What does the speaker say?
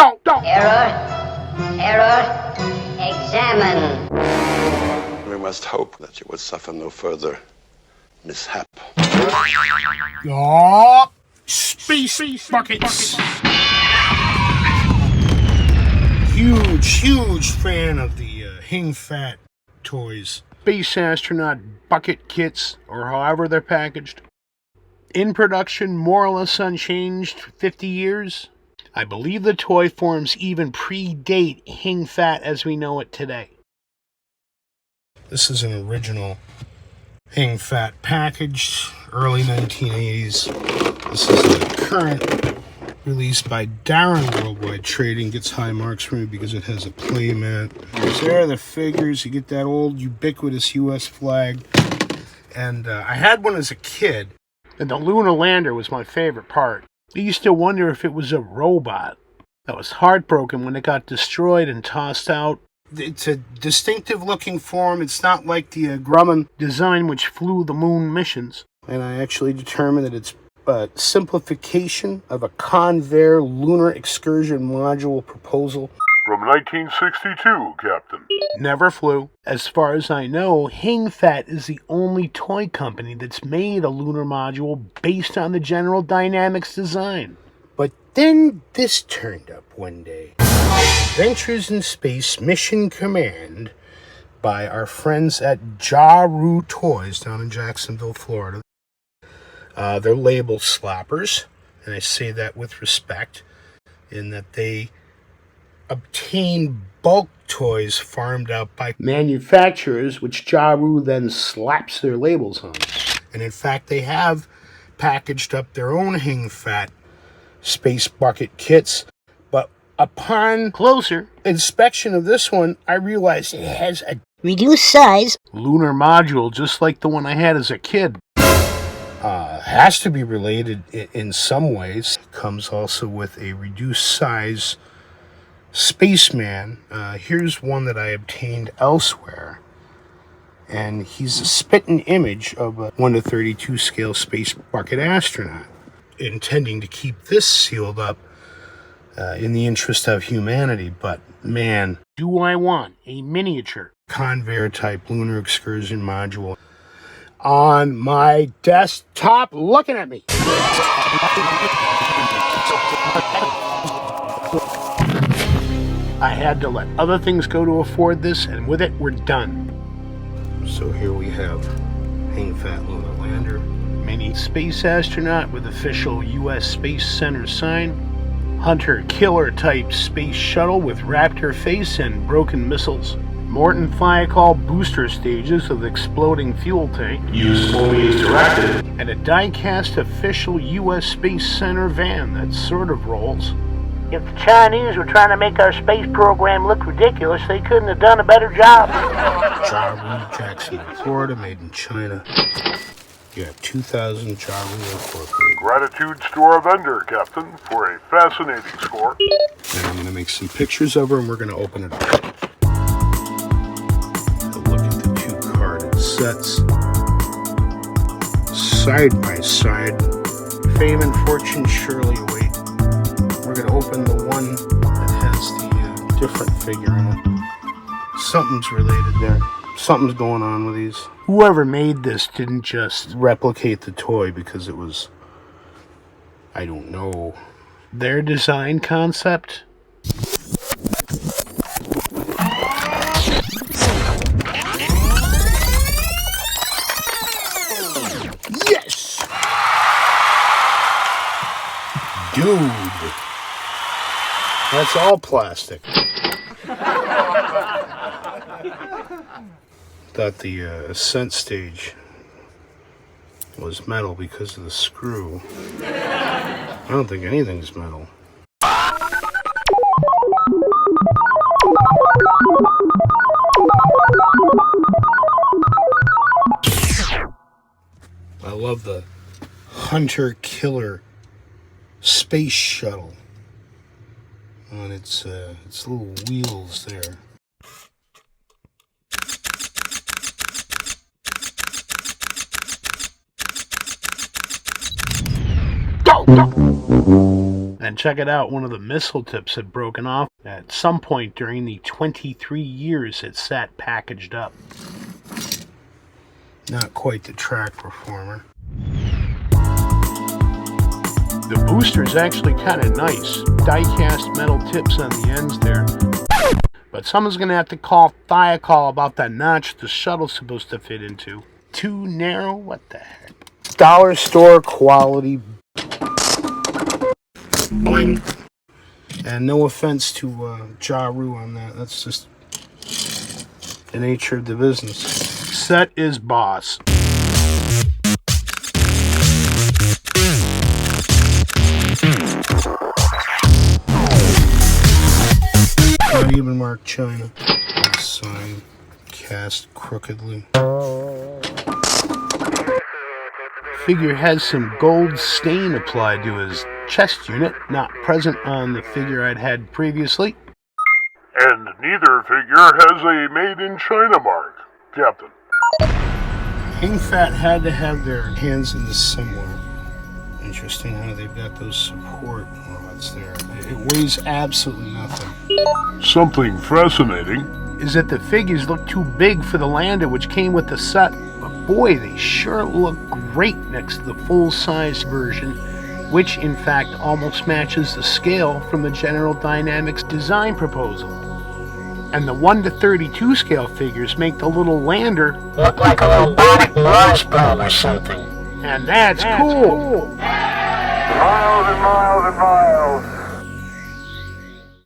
Error, examine. We must hope that you will suffer no further mishap. Oh, space buckets. Huge fan of the Hing Fat toys. Space astronaut bucket kits, or however they're packaged. In production, more or less unchanged, 50 years. I believe the toy forms even predate Hing Fat as we know it today. This is an original Hing Fat packaged, early 1980s. This is a current release by Darren Worldwide Trading. Gets high marks for me because it has a play mat. There are the figures. You get that old ubiquitous US flag. And I had one as a kid. And the lunar lander was my favorite part. I used to wonder if it was a robot. I was heartbroken when it got destroyed and tossed out. It's a distinctive looking form. It's not like the Grumman design which flew the moon missions. And I actually determined that it's a simplification of a Convair Lunar excursion module proposal. From 1962, Captain. Never flew. As far as I know, Hing Fat is the only toy company that's made a lunar module based on the General Dynamics design. But then this turned up one day. Adventures in Space Mission Command by our friends at Ja-Ru Toys down in Jacksonville, Florida. They're labeled slappers, and I say that with respect, in that they obtain bulk toys farmed out by manufacturers, which Ja-Ru then slaps their labels on. And in fact, they have packaged up their own Hing Fat space bucket kits, but upon closer inspection of this one, I realized it has a Reduced size. lunar module just like the one I had as a kid. Has to be related in some ways. Comes also with a reduced size spaceman. Here's one that I obtained elsewhere, and he's a spitting image of a 1:32 scale space bucket astronaut, intending to keep this sealed up in the interest of humanity. But man, do I want a miniature Convair type lunar excursion module on my desktop looking at me. I had to let other things go to afford this, and with it, we're done. So here we have Hing Fat Lunar Lander, mini space astronaut with official U.S. Space Center sign, hunter-killer type space shuttle with Raptor face and broken missiles, Morton Thiokol booster stages with exploding fuel tank, Use only as directed. and a die-cast official U.S. Space Center van that sort of rolls. If the Chinese were trying to make our space program look ridiculous, they couldn't have done a better job. Ja-Ru, Jacksonville, Florida, made in China. You have 2,000 Ja-Ru Incorporated. Gratitude to our vendor, Captain, for a fascinating score. And I'm going to make some pictures of her, and we're going to open it up. Look at the two carded sets. Side by side. Fame and fortune surely await. We're going to open the one that has the different figure in it. Something's related there. Something's going on with these. Whoever made this didn't just replicate the toy because it was, I don't know, their design concept. Yes! Dude! That's all plastic. Thought the ascent stage was metal because of the screw. I don't think anything's metal. I love the hunter-killer space shuttle on its little wheels there. And check it out, one of the missile tips had broken off at some point during the 23 years it sat packaged up. Not quite the track performer. The booster is actually kind of nice. Die-cast metal tips on the ends there. But someone's going to have to call Thiokol about that notch the shuttle's supposed to fit into. Too narrow? What the heck? Dollar store quality. Boing. And no offense to Ja-Ru on that. That's just the nature of the business. Set is boss. Not even marked China. Sign cast crookedly. Figure has some gold stain applied to his chest unit, not present on the figure I'd had previously. And neither figure has a made in China mark, Captain. Hing Fat had to have their hands in this somewhere. Interesting how they've got those support rods there. It weighs absolutely nothing. Something fascinating is that the figures look too big for the lander which came with the set, but boy, they sure look great next to the full-size version, which in fact almost matches the scale from the General Dynamics design proposal. And the 1:32 scale figures make the little lander Look like a robotic launch probe or something. and that's cool. Miles and miles and miles.